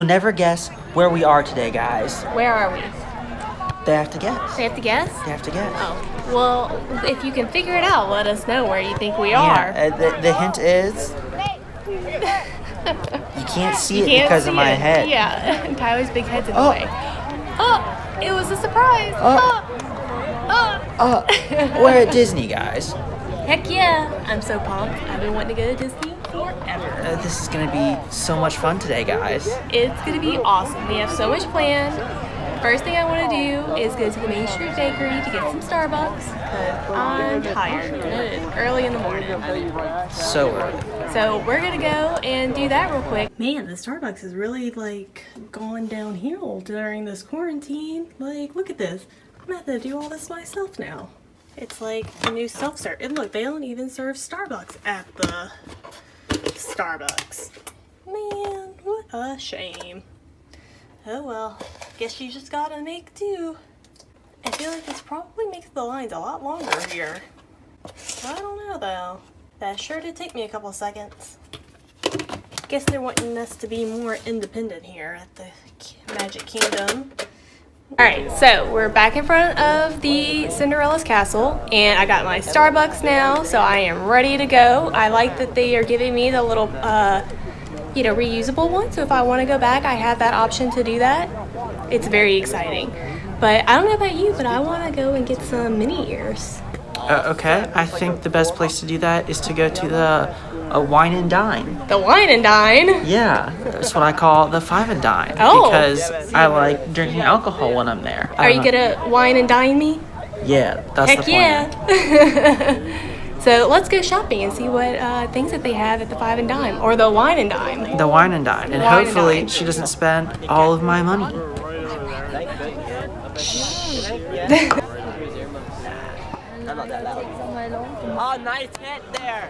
Never guess where we are today, guys. Where are we? They have to guess. They have to guess? They have to guess. Oh, well, if you can figure it out, let us know where you think we Yeah, are. the hint is you can't see it because of my head. Yeah, Tyler's big head's in the way. Oh, it was a surprise. We're at Disney, guys. Heck yeah, I'm so pumped. I've been wanting to go to Disney forever. This is gonna be so much fun today, guys. It's gonna be awesome. We have so much planned. First thing I want to do is go to the Main Street Bakery to get some Starbucks because I'm tired. It is early in the morning. So early. So we're gonna go and do that real quick. Man, the Starbucks is really gone downhill during this quarantine. Look at this. I'm gonna have to do all this myself now. It's like a new self-serve. And look, they don't even serve Starbucks at the Starbucks. Man, what a shame. Oh well, guess you just gotta make do. I feel like this probably makes the lines a lot longer here. I don't know though. That sure did take me a couple seconds. Guess they're wanting us to be more independent here at the Magic Kingdom. Alright, so we're back in front of the Cinderella's castle, and I got my Starbucks now, so I am ready to go. I like that they are giving me the little, reusable one, so if I want to go back, I have that option to do that. It's very exciting. But I don't know about you, but I want to go and get some mini ears. Okay, I think the best place to do that is to go to the Wine and Dine. The Wine and Dine? Yeah, that's what I call the Five and Dine. Oh. Because I like drinking alcohol when I'm there. Are you gonna wine and dine me? Yeah, that's Heck the plan. yeah. So let's go shopping and see what things that they have at the Five and Dime or the Wine and Dime. The Wine and Dine. And Wine and hopefully Dine. she doesn't spend all of my money. Oh, nice hit there.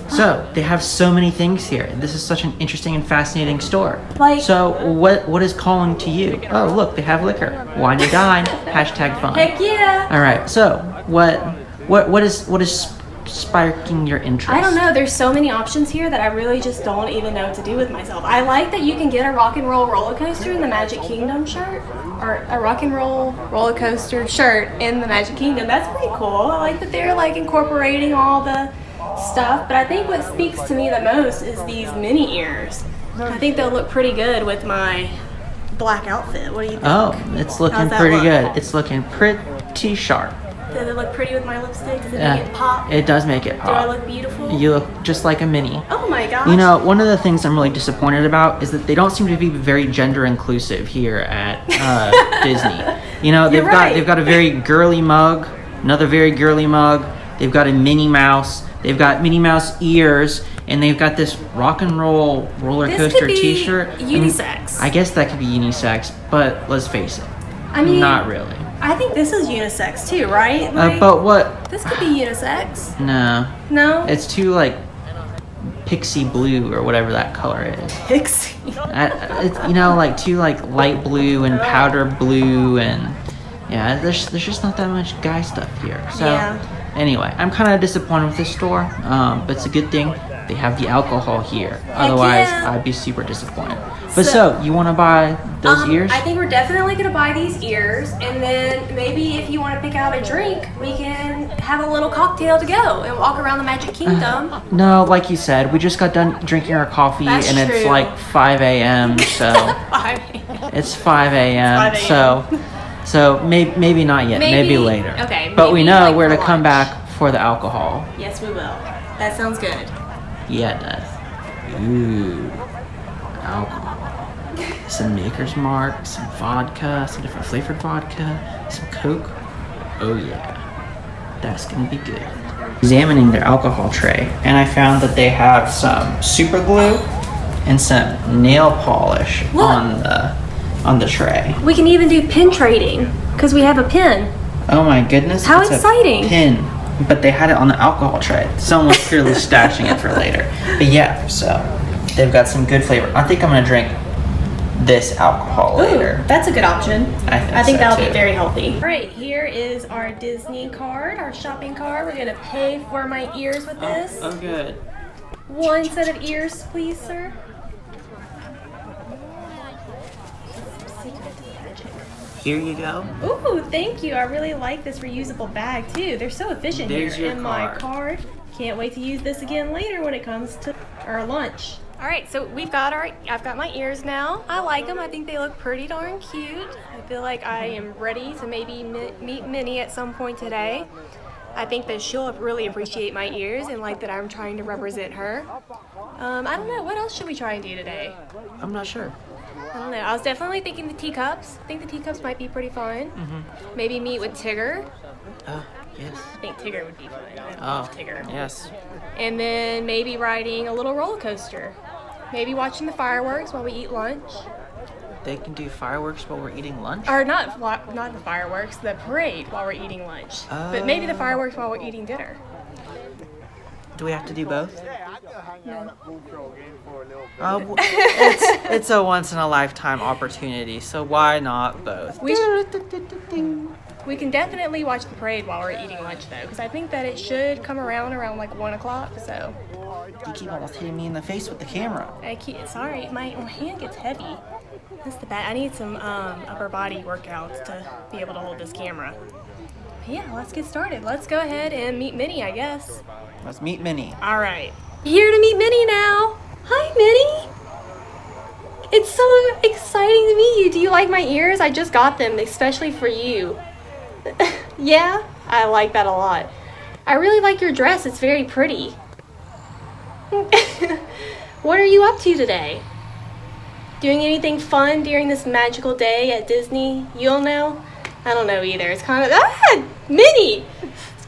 So, they have so many things here. This is such an interesting and fascinating store. Like- So, what is calling to you? Oh, look, they have liquor. Wine and dine. Hashtag fun. Heck yeah. All right. So, what is sparking your interest? I don't know. There's so many options here that I really just don't even know what to do with myself. I like that you can get a rock and roll roller coaster in the Magic Kingdom shirt, or a rock and roll roller coaster shirt in the Magic Kingdom. That's pretty cool. I like that they're incorporating all the stuff. But I think what speaks to me the most is these mini ears. I think they'll look pretty good with my black outfit. What do you think? Oh, it's looking How's that pretty look? good. It's looking pretty sharp. Does it look pretty with my lipstick? Does it make it pop? It does make it Do I pop. look beautiful? You look just like a mini. Oh my gosh. You know, one of the things I'm really disappointed about is that they don't seem to be very gender inclusive here at Disney. You know, You're right. they've got a very girly mug, another very girly mug. They've got a Minnie Mouse. They've got Minnie Mouse ears, and they've got this rock and roll roller This coaster could be T-shirt. unisex. I guess that could be unisex, but let's face it, I mean, not really. I think this is unisex too, right? But what? This could be unisex. No, No? it's too pixie blue or whatever that color is. Pixie. It's too light blue and powder blue, and yeah, there's just not that much guy stuff here. So Yeah. anyway, I'm kind of disappointed with this store, but it's a good thing they have the alcohol here. Otherwise, yeah. I'd be super disappointed. But so you want to buy those ears? I think we're definitely going to buy these ears, and then maybe if you want to pick out a drink, we can have a little cocktail to go and walk around the Magic Kingdom. No, like you said, we just got done drinking our coffee, That's and it's true. like 5 a.m. So it's 5 a.m. 5 a.m. So maybe not yet. Maybe later. Okay, But we maybe, know like, where to for come lunch. back for the alcohol. Yes, we will. That sounds good. Yeah, it does. Ooh, alcohol. Some Maker's Mark, some vodka, some different flavored vodka, some Coke. Oh yeah, that's gonna be good. Examining their alcohol tray, and I found that they have some super glue and some nail polish Look. on the tray. We can even do pin trading because we have a pin. Oh my goodness! How it's a exciting. pin, but they had it on the alcohol tray. Someone's clearly stashing it for later. But yeah, so they've got some good flavor. I think I'm gonna drink this alcohol later. That's a good option. I think so, that'll too. be very healthy. All right, here is our Disney card, our shopping card. We're gonna pay for my ears with this. Oh, good. One set of ears, please, sir. Here you go. Ooh, thank you. I really like this reusable bag too. They're so efficient There's here your in my card. card. Can't wait to use this again later when it comes to our lunch. All right, so I've got my ears now. I like them. I think they look pretty darn cute. I feel like I am ready to maybe meet Minnie at some point today. I think that she'll really appreciate my ears and like that I'm trying to represent her. I don't know. What else should we try and do today? I'm not sure. I don't know. I was definitely thinking the teacups. I think the teacups might be pretty fun. Maybe meet with Tigger. Yes. I think Tigger would be fun. I Oh, love Tigger. yes. And then maybe riding a little roller coaster. Maybe watching the fireworks while we eat lunch. They can do fireworks while we're eating lunch? Or not the fireworks, the parade while we're eating lunch. But maybe the fireworks while we're eating dinner. Do we have to do both? No. It's a once in a lifetime opportunity, so why not both? We can definitely watch the parade while we're eating lunch though, because I think that it should come around like 1 o'clock. So You keep almost hitting me in the face with the camera. sorry, my hand gets heavy. That's the bad. I need some upper body workouts to be able to hold this camera. But yeah, let's get started. Let's go ahead and meet Minnie, I guess. Let's meet Minnie. All right. Here to meet Minnie now. Hi, Minnie. It's so exciting to meet you. Do you like my ears? I just got them, especially for you. Yeah, I like that a lot. I really like your dress. It's very pretty. What are you up to today? Doing anything fun during this magical day at Disney? You'll know? I don't know either. It's kind of... Minnie!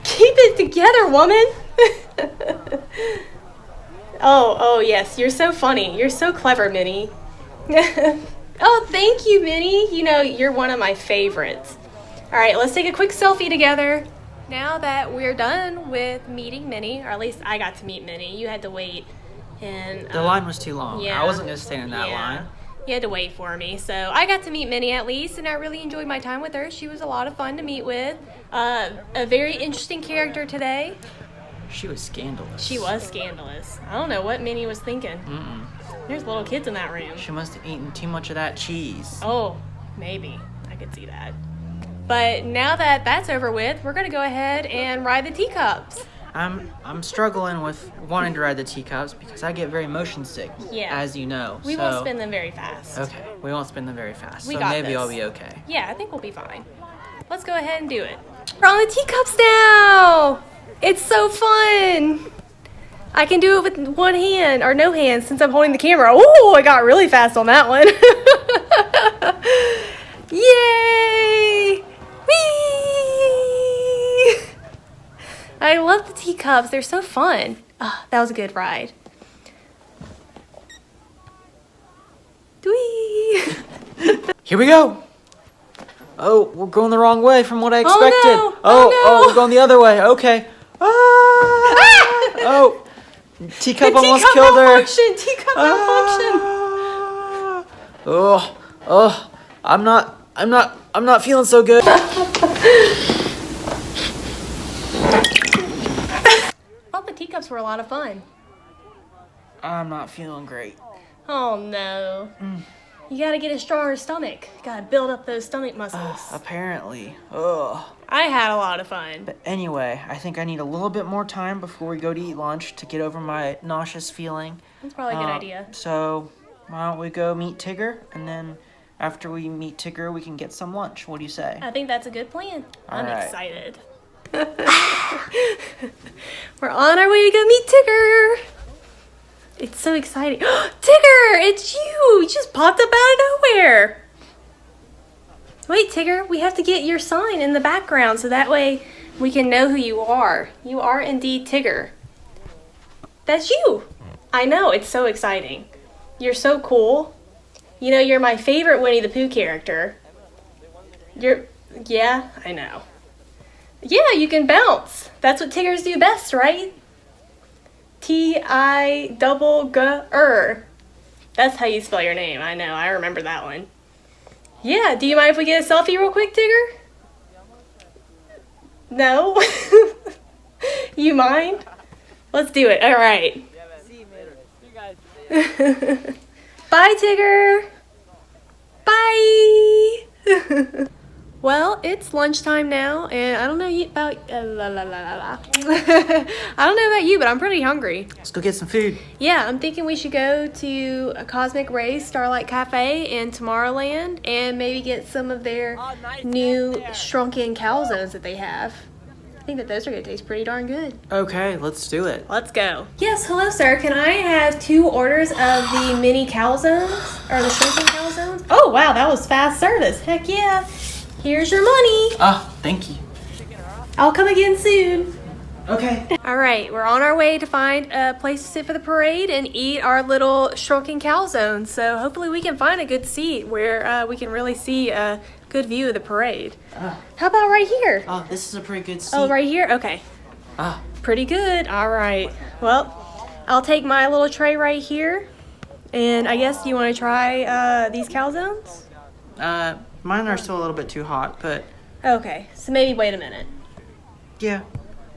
Keep it together, woman! Oh, yes. You're so funny. You're so clever, Minnie. Oh, thank you, Minnie. You know, you're one of my favorites. All right, let's take a quick selfie together. Now that we're done with meeting Minnie, or at least I got to meet Minnie, you had to wait. And The line was too long. yeah. I wasn't going to stand in that line. You had to wait for me. So I got to meet Minnie at least, and I really enjoyed my time with her. She was a lot of fun to meet with. A very interesting character today. She was scandalous. She was scandalous. I don't know what Minnie was thinking. There's little kids in that room. She must have eaten too much of that cheese. Oh, maybe. I could see that. But now that that's over with, we're going to go ahead and ride the teacups. I'm struggling with wanting to ride the teacups because I get very motion sick, as you know. We won't spin them very fast. Okay, we won't spin them very fast. We so got maybe this. I'll be okay. Yeah, I think we'll be fine. Let's go ahead and do it. We're on the teacups now! It's so fun! I can do it with one hand, or no hand, since I'm holding the camera. Oh, I got really fast on that one. Yay! Whee! I love the teacups. They're so fun. Oh, that was a good ride. Whee! Here we go! Oh, we're going the wrong way from what I expected. no! Oh, no! We're going the other way. Okay. Oh, teacup The almost teacup killed her. malfunction! Teacup malfunction! Oh, I'm not feeling so good. Thought the teacups were a lot of fun. I'm not feeling great. Oh no. You gotta get a stronger stomach. Gotta build up those stomach muscles. Apparently. Ugh. I had a lot of fun. But anyway, I think I need a little bit more time before we go to eat lunch to get over my nauseous feeling. That's probably a good idea. So, why don't we go meet Tigger, and then after we meet Tigger, we can get some lunch. What do you say? I think that's a good plan. I'm All right. excited. We're on our way to go meet Tigger. It's so exciting. Tigger, it's you. You just popped up out of nowhere. Wait, Tigger, we have to get your sign in the background so that way we can know who you are. You are indeed Tigger. That's you. I know, it's so exciting. You're so cool. You know, you're my favorite Winnie the Pooh character. Yeah, I know. Yeah, you can bounce. That's what Tiggers do best, right? T-I-double-G-er. That's how you spell your name. I know. I remember that one. Yeah. Do you mind if we get a selfie real quick, Tigger? No? You mind? Let's do it. All right. Bye, Tigger. Bye. Well, it's lunchtime now, and I don't know about I don't know about you, but I'm pretty hungry. Let's go get some food. Yeah, I'm thinking we should go to a Cosmic Rays Starlight Cafe in Tomorrowland and maybe get some of their new shrunken calzones that they have. I think that those are going to taste pretty darn good. Okay, let's do it. Let's go. Yes, hello, sir. Can I have 2 orders of the mini calzones or the shrunken calzones? Oh, wow, that was fast service. Heck yeah. Here's your money. Oh, thank you. I'll come again soon. Okay. All right, we're on our way to find a place to sit for the parade and eat our little shrunken calzones. So hopefully we can find a good seat where we can really see a good view of the parade. How about right here? Oh, this is a pretty good seat. Oh, right here? Okay. Ah. Pretty good. All right. Well, I'll take my little tray right here. And I guess you want to try these calzones? Mine are still a little bit too hot, but Okay, so maybe wait a minute. yeah.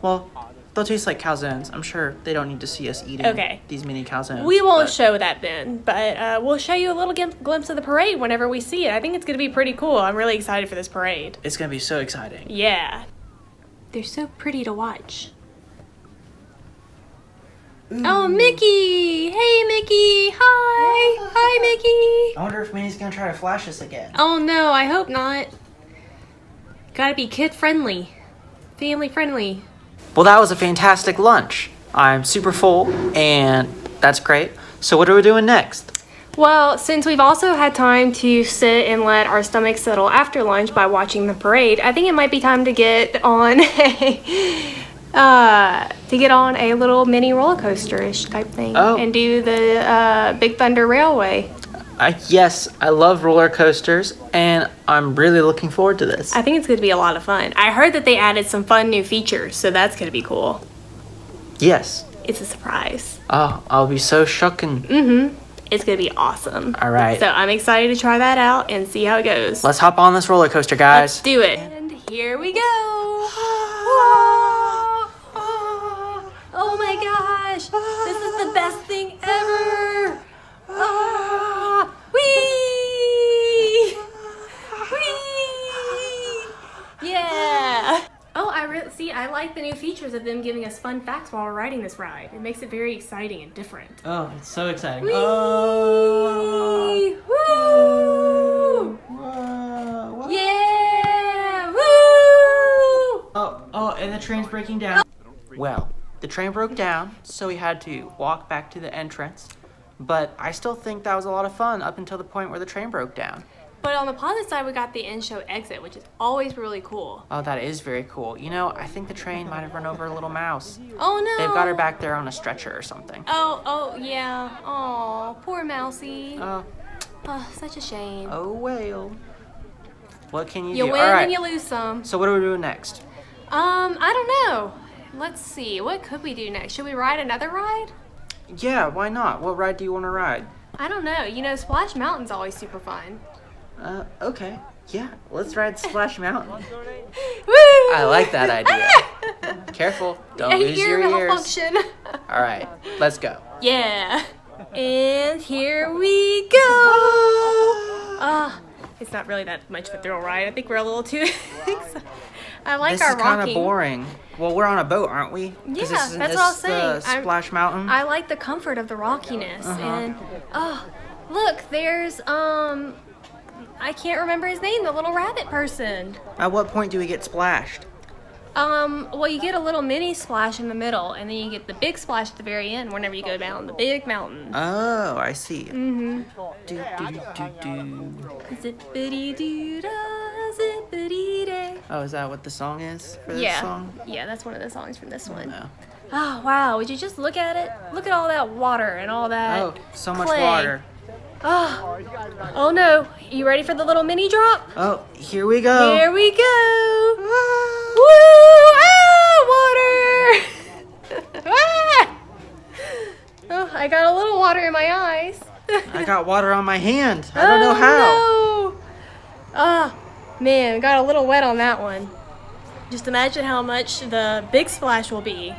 Well, they'll taste like calzones. I'm sure they don't need to see us eating these mini calzones. We won't but- show that then, but we'll show you a little glimpse of the parade whenever we see it. I think it's going to be pretty cool. I'm really excited for this parade. It's going to be so exciting. Yeah. They're so pretty to watch. Oh, Mickey! Hey, Mickey! Hi! Hi, Mickey! I wonder if Minnie's going to try to flash us again. Oh, no, I hope not. Gotta be kid-friendly. Family-friendly. Well, that was a fantastic lunch. I'm super full, and that's great. So what are we doing next? Well, since we've also had time to sit and let our stomachs settle after lunch by watching the parade, I think it might be time to get on a little mini roller coaster-ish type thing and do the Big Thunder Railway. Yes, I love roller coasters, and I'm really looking forward to this. I think it's going to be a lot of fun. I heard that they added some fun new features, so that's going to be cool. Yes. It's a surprise. Oh, I'll be so shocking. Mm-hmm. It's going to be awesome. All right. So I'm excited to try that out and see how it goes. Let's hop on this roller coaster, guys. Let's do it. And here we go. Oh my gosh. This is the best thing ever. Whee! Whee! Yeah. Oh, I like the new features of them giving us fun facts while we're riding this ride. It makes it very exciting and different. Oh, it's so exciting. Whee! Oh. Woo! Whoa. Yeah! Woo! Oh, and the train's breaking down. Well, the train broke down, so we had to walk back to the entrance. But I still think that was a lot of fun up until the point where the train broke down. But on the positive side, we got the in-show exit, which is always really cool. Oh, that is very cool. You know, I think the train might have run over a little mouse. Oh, no. They've got her back there on a stretcher or something. Oh, yeah. Oh, poor Mousie. Oh, Such a shame. oh well. What can you You do? win All right. and you lose some. So what are we doing next? I don't know. Let's see. What could we do next? Should we ride another ride? Yeah, why not? What ride do you want to ride? I don't know. You know, Splash Mountain's always super fun. Okay. Yeah, let's ride Splash Mountain. Woo! I like that idea. Careful, don't lose your ears. Malfunction. All right, let's go. Yeah. And here we go. It's not really that much of a thrill ride. I think we're a little too excited. I like This our is kind rocking. of boring. Well, we're on a boat, aren't we? 'Cause Yeah, this that's is- what I was this is saying. the Splash Mountain. I like the comfort of the rockiness. And look, there's I can't remember his name, the little rabbit person. At what point do we get splashed? Well, you get a little mini splash in the middle, and then you get the big splash at the very end whenever you go down the big mountain. Oh, I see. Mm-hmm. Do. Zippity-doo-dah, zippity-day. Oh, is that what the song is for this Yeah. song? Yeah, that's one of the songs from this one. No. Oh, wow. Would you just look at it? Look at all that water and all that. Oh, so much clay. water. Oh no. You ready for the little mini drop? Oh, here we go. Here we go. Woo! Water! Ah! Oh, I got a little water in my eyes. I got water on my hand. I don't know how. No. Ah, man, got a little wet on that one. Just imagine how much the big splash will be.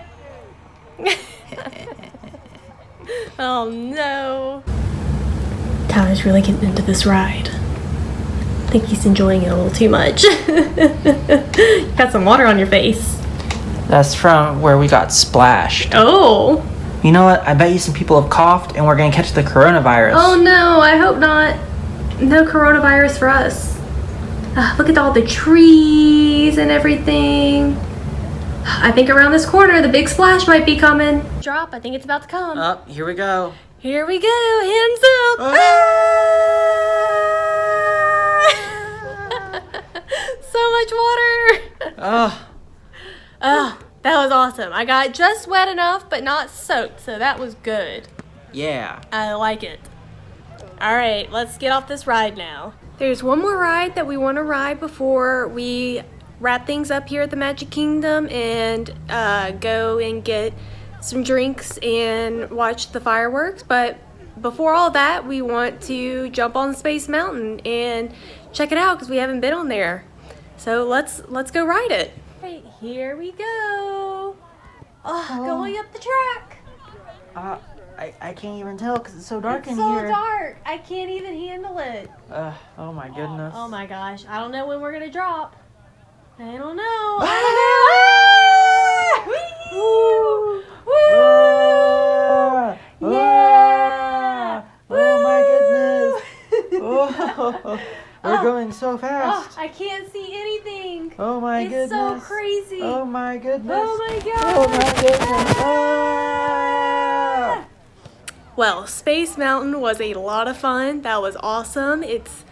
Oh no. Tyler's really getting into this ride. I think he's enjoying it a little too much. Got some water on your face. That's from where we got splashed. Oh. You know what? I bet you some people have coughed and we're gonna catch the coronavirus. Oh no, I hope not. No coronavirus for us. Look at all the trees and everything. I think around this corner the big splash might be coming. Drop, I think it's about to come. Oh, here we go. Here we go, hands up. So much water. That was awesome. I got just wet enough, but not soaked, so that was good. Yeah. I like it. All right, let's get off this ride now. There's one more ride that we want to ride before we wrap things up here at the Magic Kingdom and go and get some drinks and watch the fireworks. But before all that, we want to jump on Space Mountain and check it out because we haven't been on there. So let's go ride it. Right, here we go. Going up the track. I can't even tell because it's so dark in It's so here. dark. I can't even handle it. Oh my goodness. Oh my gosh. I don't know when we're going to drop. I don't know. Woo! Woo! Yeah! Oh my goodness. Oh, we're going so fast. I can't see anything. Oh my goodness. It's so crazy. Oh my goodness. Oh my god. Oh my goodness. Ah! Well, Space Mountain was a lot of fun. That was awesome. It's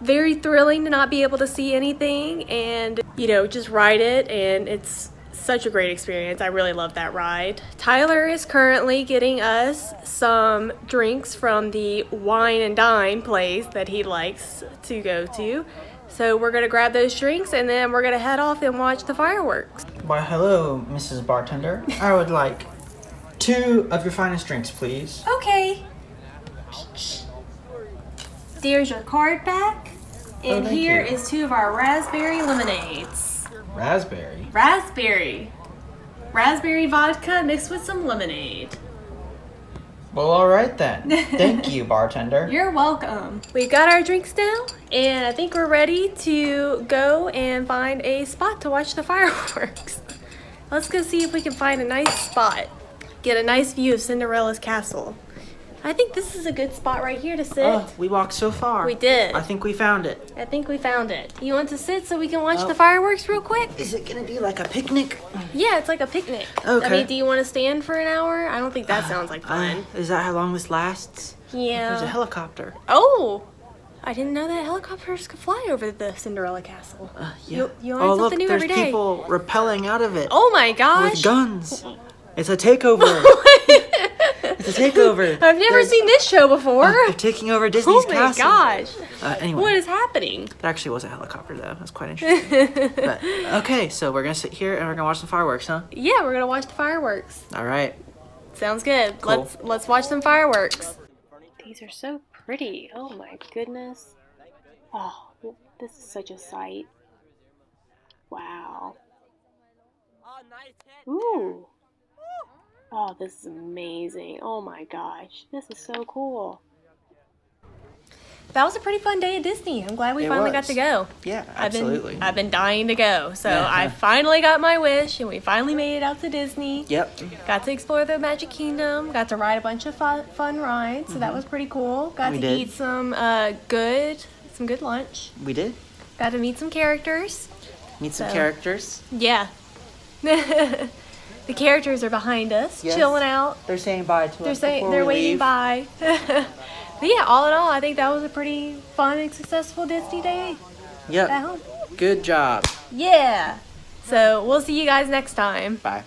very thrilling to not be able to see anything and, you know, just ride it, and it's such a great experience. I really love that ride. Tyler is currently getting us some drinks from the Wine and Dine place that he likes to go to. So we're gonna grab those drinks and then we're gonna head off and watch the fireworks. Why, hello, Mrs. Bartender. I would like 2 of your finest drinks, please. Okay. There's your card back. And thank here you. is 2 of our raspberry lemonades. Raspberry? Raspberry vodka mixed with some lemonade. Well, all right then. Thank you, bartender. You're welcome. We've got our drinks now, and I think we're ready to go and find a spot to watch the fireworks. Let's go see if we can find a nice spot. Get a nice view of Cinderella's castle. I think this is a good spot right here to sit. Oh, we walked so far. We did. I think we found it. I think we found it. You want to sit so we can watch the fireworks real quick? Is it gonna be like a picnic? Yeah, it's like a picnic. Okay. I mean, do you want to stand for an hour? I don't think that sounds like fun. Is that how long this lasts? Yeah. There's a helicopter. Oh! I didn't know that helicopters could fly over the Cinderella castle. Yeah. You learn look, something new there's every day. people rappelling out of it Oh my gosh! with guns. It's a takeover. It's a takeover. I've never seen this show before. They're taking over Disney's Oh my castle. gosh! Anyway. What is happening? It actually was a helicopter, though. That's quite interesting. But, okay, so we're going to sit here and we're going to watch some fireworks, huh? Yeah, we're gonna watch the fireworks. All right. Sounds good. Cool. Let's watch some fireworks. These are so pretty. Oh my goodness. Oh, this is such a sight. Wow. Oh, nice hit. Ooh. Oh, this is amazing. Oh my gosh. This is so cool. That was a pretty fun day at Disney. I'm glad we finally got to go. Yeah, absolutely. I've been dying to go. So I finally got my wish and we finally made it out to Disney. Yep. Got to explore the Magic Kingdom. Got to ride a bunch of fun rides. So that was pretty cool. Got We to did. eat some good lunch. We did. Got to meet some characters. Meet some So- characters. Yeah. The characters are behind us, Yes. chilling out. They're saying bye to us before They're we waving leave. bye. But yeah, all in all, I think that was a pretty fun and successful Disney day at Yep. home. Good job. Yeah. So we'll see you guys next time. Bye.